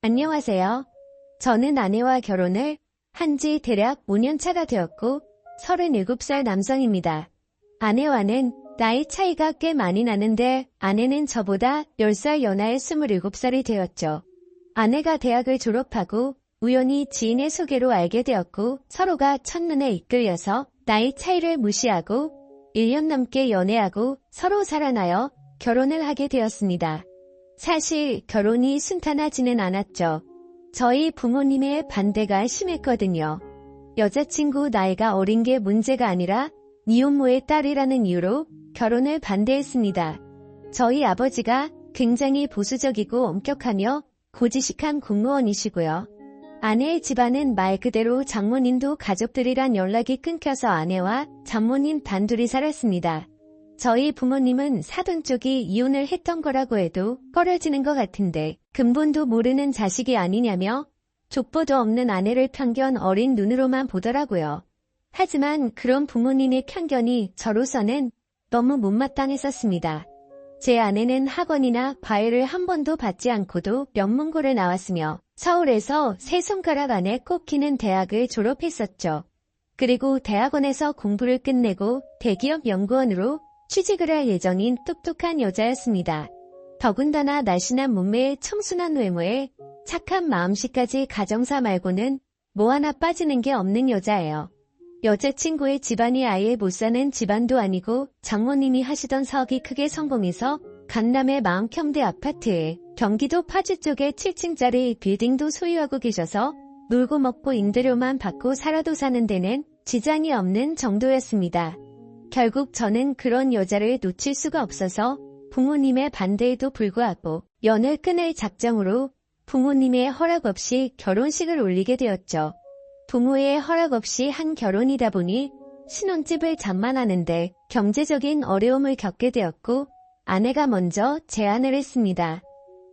안녕하세요. 저는 아내와 결혼을 한 지 대략 5년 차가 되었고 37살 남성입니다. 아내와는 나이 차이가 꽤 많이 나는데 아내는 저보다 10살 연하의 27살이 되었죠. 아내가 대학을 졸업하고 우연히 지인의 소개로 알게 되었고 서로가 첫눈에 이끌려서 나이 차이를 무시하고 1년 넘게 연애하고 서로 살아나여 결혼을 하게 되었습니다. 사실 결혼이 순탄하지는 않았죠. 저희 부모님의 반대가 심했거든요. 여자친구 나이가 어린 게 문제가 아니라 미혼모의 딸이라는 이유로 결혼을 반대했습니다. 저희 아버지가 굉장히 보수적이고 엄격하며 고지식한 공무원이시고요. 아내의 집안은 말 그대로 장모님도 가족들이란 연락이 끊겨서 아내와 장모님 단둘이 살았습니다. 저희 부모님은 사돈 쪽이 이혼을 했던 거라고 해도 꺼려지는 것 같은데 근본도 모르는 자식이 아니냐며 족보도 없는 아내를 편견 어린 눈으로만 보더라고요. 하지만 그런 부모님의 편견이 저로서는 너무 못마땅했었습니다. 제 아내는 학원이나 과외를 한 번도 받지 않고도 명문고를 나왔으며 서울에서 세 손가락 안에 꼽히는 대학을 졸업했었죠. 그리고 대학원에서 공부를 끝내고 대기업 연구원으로 취직을 할 예정인 똑똑한 여자였습니다. 더군다나 날씬한 몸매에 청순한 외모에 착한 마음씨까지 가정사 말고는 뭐 하나 빠지는 게 없는 여자예요. 여자친구의 집안이 아예 못 사는 집안도 아니고 장모님이 하시던 사업이 크게 성공해서 강남의 마음평대 아파트에 경기도 파주 쪽에 7층짜리 빌딩도 소유하고 계셔서 놀고 먹고 임대료만 받고 살아도 사는 데는 지장이 없는 정도였습니다. 결국 저는 그런 여자를 놓칠 수가 없어서 부모님의 반대에도 불구하고 연을 끊을 작정으로 부모님의 허락 없이 결혼식을 올리게 되었죠. 부모의 허락 없이 한 결혼이다 보니 신혼집을 장만하는데 경제적인 어려움을 겪게 되었고 아내가 먼저 제안을 했습니다.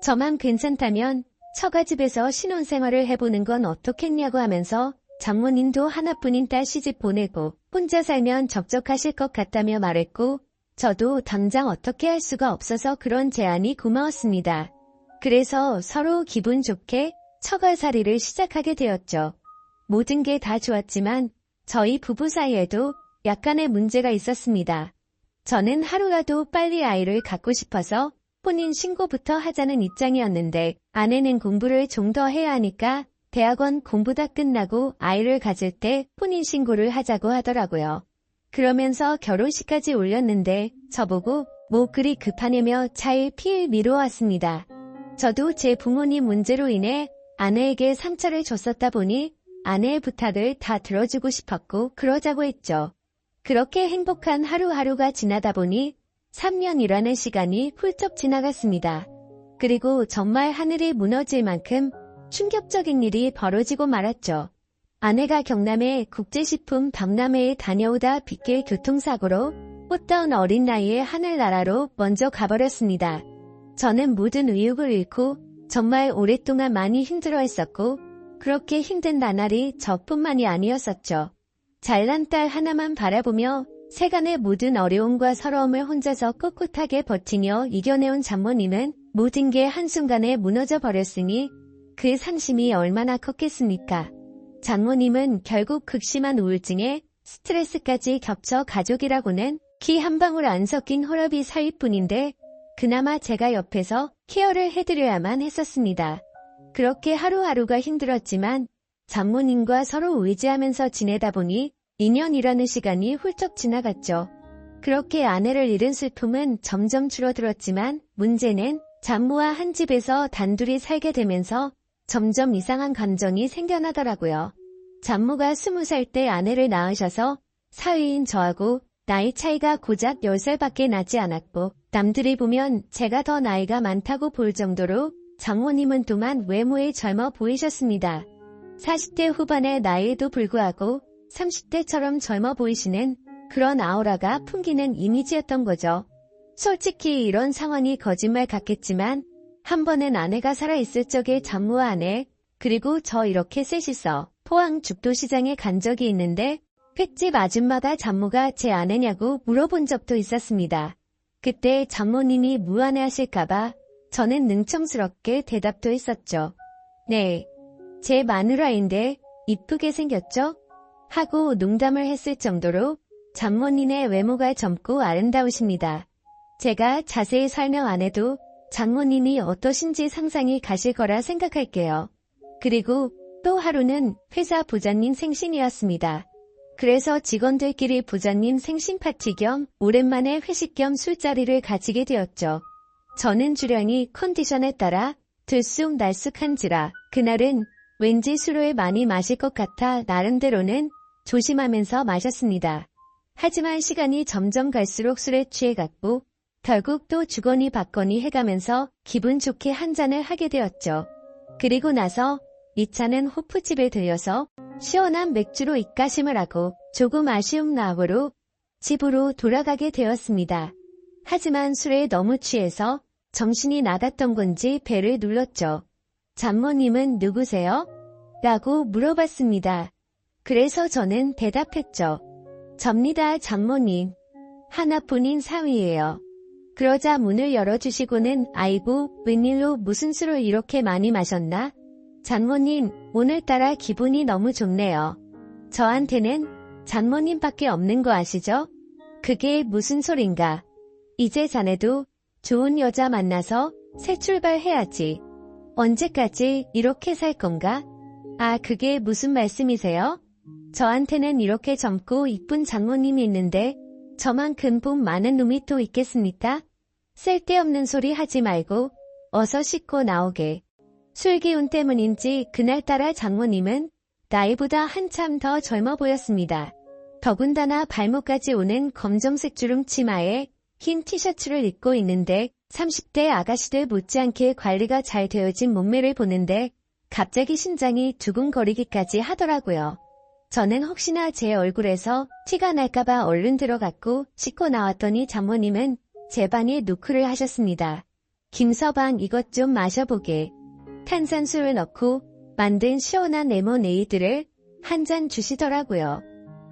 저만 괜찮다면 처가집에서 신혼생활을 해보는 건 어떻겠냐고 하면서 장모님도 하나뿐인 딸 시집 보내고 혼자 살면 적적하실 것 같다며 말했고 저도 당장 어떻게 할 수가 없어서 그런 제안이 고마웠습니다. 그래서 서로 기분 좋게 처가살이를 시작하게 되었죠. 모든 게 다 좋았지만 저희 부부 사이에도 약간의 문제가 있었습니다. 저는 하루라도 빨리 아이를 갖고 싶어서 혼인 신고부터 하자는 입장이었는데 아내는 공부를 좀 더 해야 하니까 대학원 공부 다 끝나고 아이를 가질 때 혼인신고를 하자고 하더라고요. 그러면서 결혼식까지 올렸는데 저보고 뭐 그리 급하냐며 차일피일 미뤄왔습니다. 저도 제 부모님 문제로 인해 아내에게 상처를 줬었다 보니 아내의 부탁을 다 들어주고 싶었고 그러자고 했죠. 그렇게 행복한 하루하루가 지나다 보니 3년이라는 시간이 훌쩍 지나갔습니다. 그리고 정말 하늘이 무너질 만큼 충격적인 일이 벌어지고 말았죠. 아내가 경남의 국제식품 박람회에 다녀오다 빗길 교통사고로 꽃다운 어린 나이에 하늘나라로 먼저 가버렸습니다. 저는 모든 의욕을 잃고 정말 오랫동안 많이 힘들어했었고 그렇게 힘든 나날이 저뿐만이 아니었었죠. 잘난 딸 하나만 바라보며 세간의 모든 어려움과 서러움을 혼자서 꿋꿋하게 버티며 이겨내온 장모님은 모든 게 한순간에 무너져 버렸으니 그 상심이 얼마나 컸겠습니까? 장모님은 결국 극심한 우울증에 스트레스까지 겹쳐 가족이라고는 기 한 방울 안 섞인 혈압이 사일 뿐인데 그나마 제가 옆에서 케어를 해드려야만 했었습니다. 그렇게 하루하루가 힘들었지만 장모님과 서로 의지하면서 지내다 보니 2년이라는 시간이 훌쩍 지나갔죠. 그렇게 아내를 잃은 슬픔은 점점 줄어들었지만 문제는 장모와 한 집에서 단둘이 살게 되면서 점점 이상한 감정이 생겨나더라고요. 장모가 20살 때 아내를 낳으셔서 사위인 저하고 나이 차이가 고작 10살밖에 나지 않았고 남들이 보면 제가 더 나이가 많다고 볼 정도로 장모님은 또한 외모에 젊어 보이셨습니다. 40대 후반의 나이에도 불구하고 30대처럼 젊어 보이시는 그런 아우라가 풍기는 이미지였던 거죠. 솔직히 이런 상황이 거짓말 같겠지만 한 번은 아내가 살아있을 적에 장모와 아내 그리고 저 이렇게 셋이서 포항 죽도시장에 간 적이 있는데 횟집 아줌마가 장모가 제 아내냐고 물어본 적도 있었습니다. 그때 장모님이 무안해하실까봐 저는 능청스럽게 대답도 했었죠. 네, 제 마누라인데 이쁘게 생겼죠? 하고 농담을 했을 정도로 장모님의 외모가 젊고 아름다우십니다. 제가 자세히 설명 안 해도 장모님이 어떠신지 상상이 가실 거라 생각할게요. 그리고 또 하루는 회사 부장님 생신이었습니다. 그래서 직원들끼리 부장님 생신 파티 겸 오랜만에 회식 겸 술자리를 가지게 되었죠. 저는 주량이 컨디션에 따라 들쑥날쑥한지라 그날은 왠지 술을 많이 마실 것 같아 나름대로는 조심하면서 마셨습니다. 하지만 시간이 점점 갈수록 술에 취해갔고 결국 또 주거니 받거니 해가면서 기분 좋게 한 잔을 하게 되었죠. 그리고 나서 2차는 호프집에 들려서 시원한 맥주로 입가심을 하고 조금 아쉬운 마음으로 집으로 돌아가게 되었습니다. 하지만 술에 너무 취해서 정신이 나갔던 건지 배를 눌렀죠. 장모님은 누구세요? 라고 물어봤습니다. 그래서 저는 대답했죠. 접니다, 장모님. 하나뿐인 사위예요. 그러자 문을 열어주시고는 아이고 웬일로 무슨 술을 이렇게 많이 마셨나? 장모님, 오늘따라 기분이 너무 좋네요. 저한테는 장모님밖에 없는 거 아시죠? 그게 무슨 소린가? 이제 자네도 좋은 여자 만나서 새 출발해야지. 언제까지 이렇게 살 건가? 아, 그게 무슨 말씀이세요? 저한테는 이렇게 젊고 이쁜 장모님이 있는데 저만큼 돈 많은 놈이 또 있겠습니까? 쓸데없는 소리 하지 말고 어서 씻고 나오게. 술기운 때문인지 그날따라 장모님은 나이보다 한참 더 젊어 보였습니다. 더군다나 발목까지 오는 검정색 주름 치마에 흰 티셔츠를 입고 있는데 30대 아가씨들 못지않게 관리가 잘 되어진 몸매를 보는데 갑자기 심장이 두근거리기까지 하더라고요. 저는 혹시나 제 얼굴에서 티가 날까봐 얼른 들어갔고 씻고 나왔더니 장모님은 제 방에 노크를 하셨습니다. 김서방 이것 좀 마셔보게. 탄산수를 넣고 만든 시원한 레모네이드를 한 잔 주시더라고요.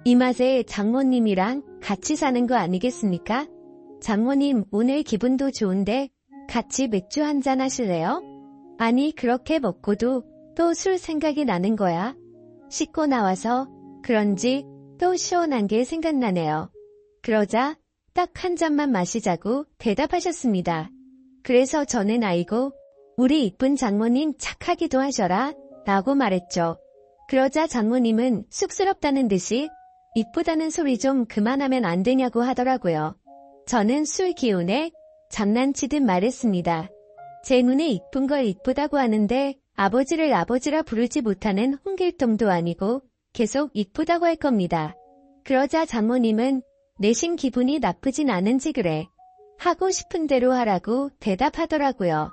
이 맛에 장모님이랑 같이 사는 거 아니겠습니까? 장모님 오늘 기분도 좋은데 같이 맥주 한 잔 하실래요? 아니 그렇게 먹고도 또 술 생각이 나는 거야. 씻고 나와서 그런지 또 시원한 게 생각나네요. 그러자 딱 한 잔만 마시자고 대답하셨습니다. 그래서 저는 아이고 우리 이쁜 장모님 착하기도 하셔라 라고 말했죠. 그러자 장모님은 쑥스럽다는 듯이 이쁘다는 소리 좀 그만하면 안 되냐고 하더라고요. 저는 술 기운에 장난치듯 말했습니다. 제 눈에 이쁜 걸 이쁘다고 하는데 아버지를 아버지라 부르지 못하는 홍길동도 아니고 계속 이쁘다고 할 겁니다. 그러자 장모님은 내심 기분이 나쁘진 않은지 그래. 하고 싶은 대로 하라고 대답하더라고요.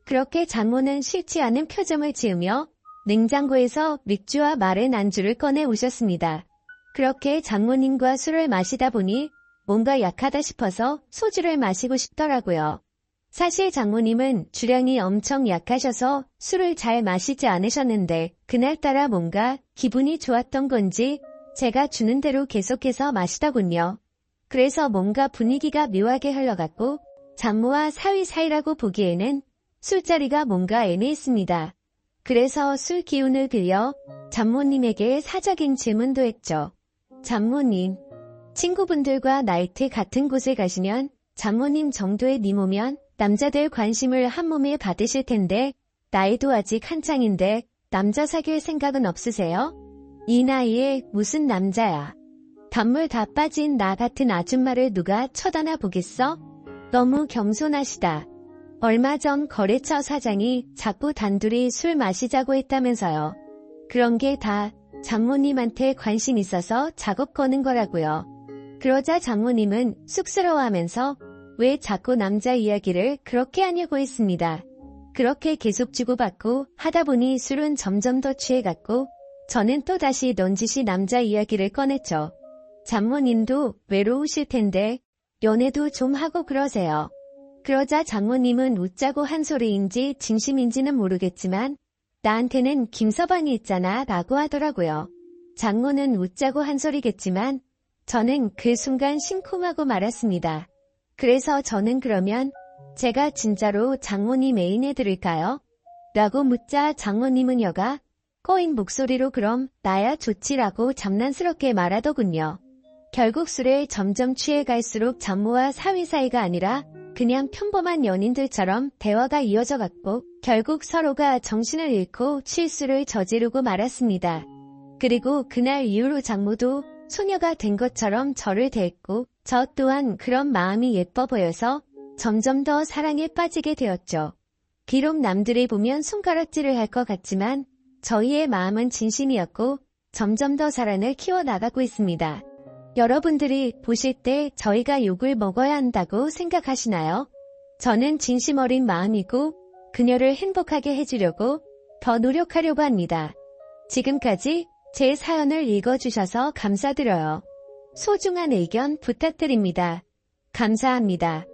그렇게 장모는 싫지 않은 표정을 지으며 냉장고에서 맥주와 마른 안주를 꺼내 오셨습니다. 그렇게 장모님과 술을 마시다 보니 뭔가 약하다 싶어서 소주를 마시고 싶더라고요. 사실 장모님은 주량이 엄청 약하셔서 술을 잘 마시지 않으셨는데 그날따라 뭔가 기분이 좋았던 건지 제가 주는 대로 계속해서 마시더군요. 그래서 뭔가 분위기가 묘하게 흘러갔고 장모와 사위 사이라고 보기에는 술자리가 뭔가 애매했습니다. 그래서 술 기운을 빌려 장모님에게 사적인 질문도 했죠. 장모님, 친구분들과 나이트 같은 곳에 가시면 장모님 정도의 미모면 남자들 관심을 한 몸에 받으실 텐데 나이도 아직 한창인데 남자 사귈 생각은 없으세요? 이 나이에 무슨 남자야. 단물 다 빠진 나 같은 아줌마를 누가 쳐다나 보겠어? 너무 겸손하시다. 얼마 전 거래처 사장이 자꾸 단둘이 술 마시자고 했다면서요. 그런 게 다 장모님한테 관심 있어서 작업 거는 거라고요. 그러자 장모님은 쑥스러워하면서 왜 자꾸 남자 이야기를 그렇게 하냐고 했습니다. 그렇게 계속 주고받고 하다 보니 술은 점점 더 취해갔고 저는 또다시 넌지시 남자 이야기를 꺼냈죠. 장모님도 외로우실 텐데 연애도 좀 하고 그러세요. 그러자 장모님은 웃자고 한 소리인지 진심인지는 모르겠지만 나한테는 김서방이 있잖아 라고 하더라고요. 장모는 웃자고 한 소리겠지만 저는 그 순간 심쿵하고 말았습니다. 그래서 저는 그러면 제가 진짜로 장모님 애인해 드릴까요? 라고 묻자 장모님은 여가 꼬인 목소리로 그럼 나야 좋지라고 장난스럽게 말하더군요. 결국 술에 점점 취해갈수록 장모와 사위 사이가 아니라 그냥 평범한 연인들처럼 대화가 이어져갔고 결국 서로가 정신을 잃고 실수를 저지르고 말았습니다. 그리고 그날 이후로 장모도 소녀가 된 것처럼 저를 대했고 저 또한 그런 마음이 예뻐 보여서 점점 더 사랑에 빠지게 되었죠. 비록 남들이 보면 손가락질을 할 것 같지만 저희의 마음은 진심이었고 점점 더 사랑을 키워나가고 있습니다. 여러분들이 보실 때 저희가 욕을 먹어야 한다고 생각하시나요? 저는 진심 어린 마음이고 그녀를 행복하게 해주려고 더 노력하려고 합니다. 지금까지 제 사연을 읽어주셔서 감사드려요. 소중한 의견 부탁드립니다. 감사합니다.